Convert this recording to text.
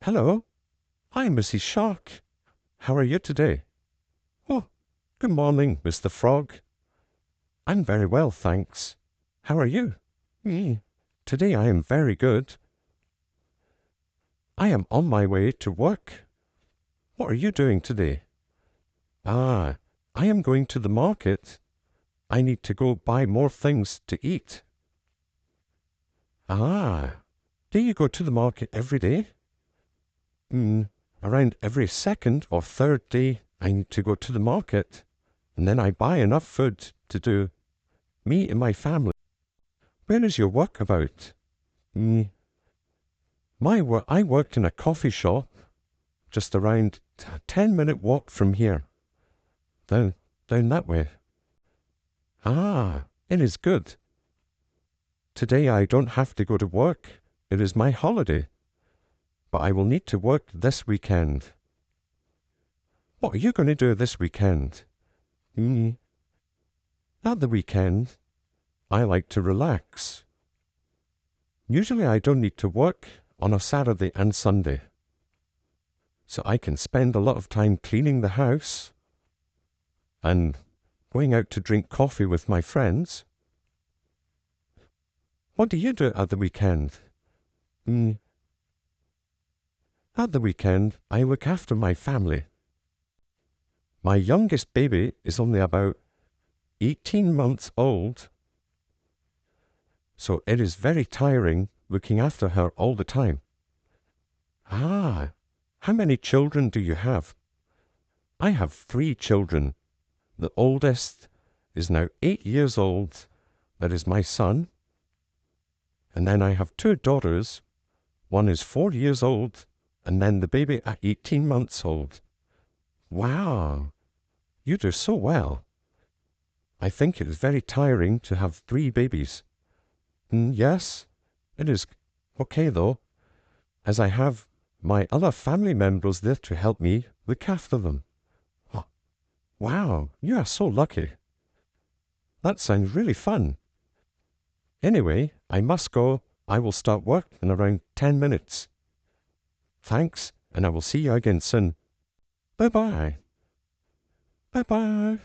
Hello. Hi, Mrs. Shark. How are you today? Oh, good morning, Mr. Frog. I'm very well, thanks. How are you? Me. Today I am very good. I am on my way to work. What are you doing today? Ah, I am going to the market. I need to go buy more things to eat. Ah, do you go to the market every day? Around every second or third day, I need to go to the market, and then I buy enough food to do me and my family. Where is your work about? Mm, I worked in a coffee shop just around a 10-minute walk from here. Down, down that way. Ah, it is good. Today I don't have to go to work. It is my holiday. But I will need to work this weekend. What are you going to do this weekend? At the weekend, I like to relax. Usually I don't need to work on a Saturday and Sunday. So I can spend a lot of time cleaning the house and going out to drink coffee with my friends. What do you do at the weekend? At the weekend, I look after my family. My youngest baby is only about 18 months old, so it is very tiring looking after her all the time. Ah, how many children do you have? I have 3 children. The oldest is now 8 years old. That is my son. And then I have 2 daughters. One is 4 years old, and then the baby at 18 months old. Wow, you do so well. I think it is very tiring to have 3 babies. Yes, it is okay though, as I have my other family members there to help me look after them. Oh, wow, you are so lucky. That sounds really fun. Anyway, I must go. I will start work in around 10 minutes. Thanks, and I will see you again soon. Bye-bye. Bye-bye.